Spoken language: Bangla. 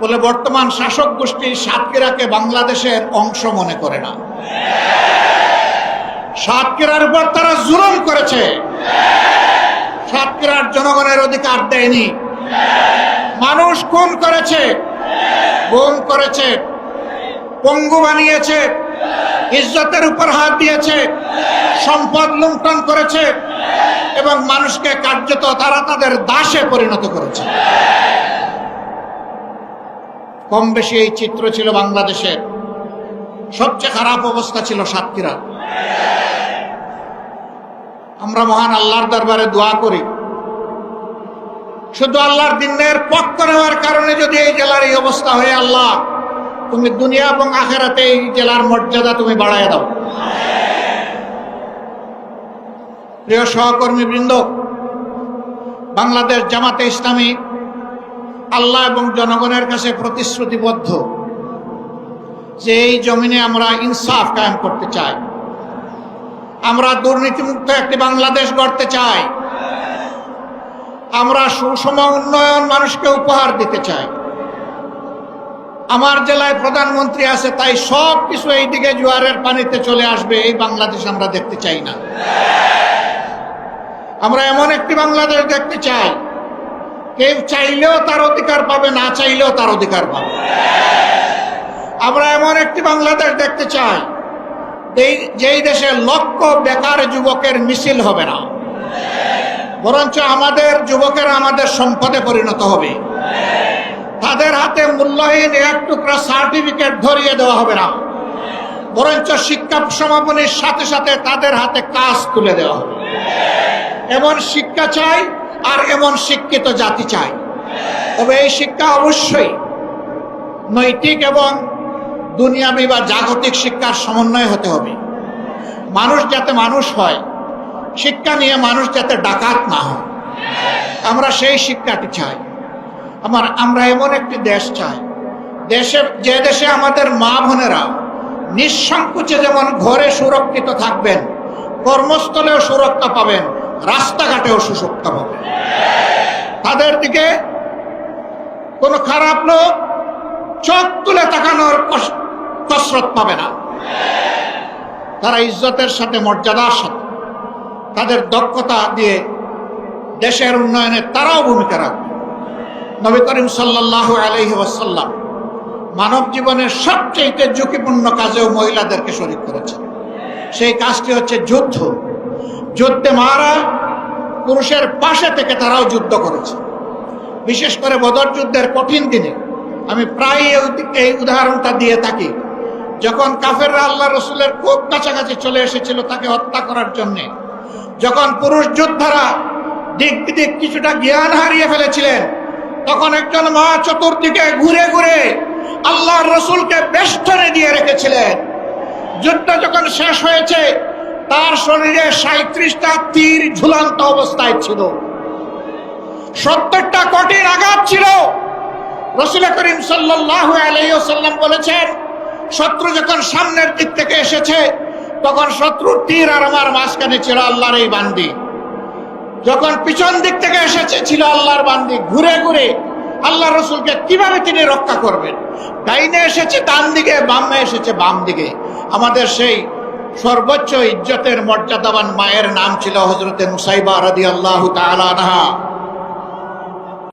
বলে বর্তমান শাসক গোষ্ঠী সাতক্ষীরাকে বাংলাদেশের অংশ মনে করে না। সাতক্ষীরার উপর তারা জুলুম করেছে, সাতক্ষীরার জনগণের অধিকার দেয়নি। মানুষ খুন করেছে, গুম করেছে, পঙ্গু বানিয়েছে, ইজ্জতের উপর হাত দিয়েছে, সম্পদ লুণ্ঠন করেছে এবং মানুষকে কার্যত তারা তাদের দাসে পরিণত করেছে। কম বেশি এই চিত্র ছিল বাংলাদেশের। সবচেয়ে খারাপ অবস্থা ছিল সাতক্ষীরা। আমরা মহান আল্লাহর দরবারে দোয়া করি, শুধু আল্লাহর দ্বীনের পক্ষ নেওয়ার কারণে যদি এই জেলার এই অবস্থা হয়, আল্লাহ তুমি দুনিয়া এবং আখিরাতে এই জেলার মর্যাদা তুমি বাড়ায় দাও। প্রিয় সহকর্মী বৃন্দ, বাংলাদেশ জামাতে ইসলামী আল্লাহ এবং জনগণের কাছে প্রতিশ্রুতিবদ্ধ যে এই জমিনে আমরা ইনসাফ কায়েম করতে চাই, আমরা দুর্নীতিমুক্ত একটি বাংলাদেশ গড়তে চাই, আমরা সুষম উন্নয়ন মানুষকে উপহার দিতে চাই। আমার জেলায় প্রধানমন্ত্রী আছে, তাই সব কিছু এইদিকে জোয়ারের পানিতে চলে আসবে, এই বাংলাদেশ আমরা দেখতে চাই না। আমরা এমন একটি বাংলাদেশ দেখতে চাই, কেউ চাইলেও তার অধিকার পাবে, না চাইলেও তার অধিকার পাবে। আমরা এমন একটি বাংলাদেশ দেখতে চাই যেই দেশে লক্ষ বেকার যুবকের মিছিল হবে না, বরঞ্চ আমাদের যুবকেরা আমাদের সম্পদে পরিণত হবে। তাদের হাতে মূল্যহীন এক টুকরা সার্টিফিকেট ধরিয়ে দেওয়া হবে না, বরঞ্চ শিক্ষা সমাপনীর সাথে সাথে তাদের হাতে কাজ তুলে দেওয়া হবে। এমন শিক্ষা চাই আর এমন শিক্ষিত জাতি চাই। তবে এই শিক্ষা অবশ্যই নৈতিক এবং দুনিয়াবী বা জাগতিক শিক্ষার সমন্বয় হতে হবে। মানুষ যাতে মানুষ হয়, শিক্ষা নিয়ে মানুষ যাতে ডাকাত না হয়, আমরা সেই শিক্ষাটি চাই। আমরা এমন একটি দেশ চাই, যে দেশে আমাদের মা বোনেরা নিঃসংকোচে যেমন ঘরে সুরক্ষিত থাকবেন, কর্মস্থলেও সুরক্ষা পাবেন, রাস্তাঘাটেও সুরক্ষা পাবেন। তাদের দিকে কোনো খারাপ লোক চোখ তুলে তাকানোর কসরত পাবে না। তারা ইজ্জতের সাথে, মর্যাদার সাথে, তাদের দক্ষতা দিয়ে দেশের উন্নয়নে তারাও ভূমিকা রাখবে। নবী করিম সাল্লাল্লাহু আলাইহি ওয়াসাল্লাম মানব জীবনের সবচেয়ে ঝুঁকিপূর্ণ কাজেও মহিলাদেরকে শরীক করেছেন। সেই কাজটি হচ্ছে যুদ্ধ। যুদ্ধে মারা পুরুষের পাশে থেকে তারাও যুদ্ধ করেছে। বিশেষ করে বদর যুদ্ধের কঠিন দিনে আমি প্রায় এই উদাহরণটা দিয়ে থাকি। যখন কাফেররা আল্লাহ রসুলের খুব কাছাকাছি চলে এসেছিল তাকে হত্যা করার জন্যে, যখন পুরুষ যোদ্ধারা দিক বিদিক কিছুটা জ্ঞান হারিয়ে ফেলেছিলেন, তখন একজন মা চতুর্দিকে ঘুরে ঘুরে আল্লাহর রসুলকে বেষ্টনে দিয়ে রেখেছিলেন। যুদ্ধ যখন শেষ হয়েছে, তার শরীরে 37টা তীর ঝুলন্ত অবস্থায় ছিল, 70টা কঠিন আঘাত ছিল। রাসূল করিম সাল্লাল্লাহু আলাইহি ওয়াসাল্লাম বলেছেন, শত্রু যখন সামনের দিক থেকে এসেছে, তখন শত্রুর তীর আর আমার মাঝখানে ছিল আল্লাহর এই বান্দি। যখন পিছন দিক থেকে এসেছে, ছিল আল্লাহর বান্দি। ঘুরে ঘুরে আল্লাহ রসুলকে কিভাবে তিনি রক্ষা করবেন? ডাইনে এসেছে ডান দিকে, বামে এসেছে বাম দিকে। আমাদের সেই সর্বোচ্চ ইজ্জতের মর্যাদাবান মায়ের নাম ছিল হযরতে নুসাইবা রাদিয়াল্লাহু তাআলা আনহা।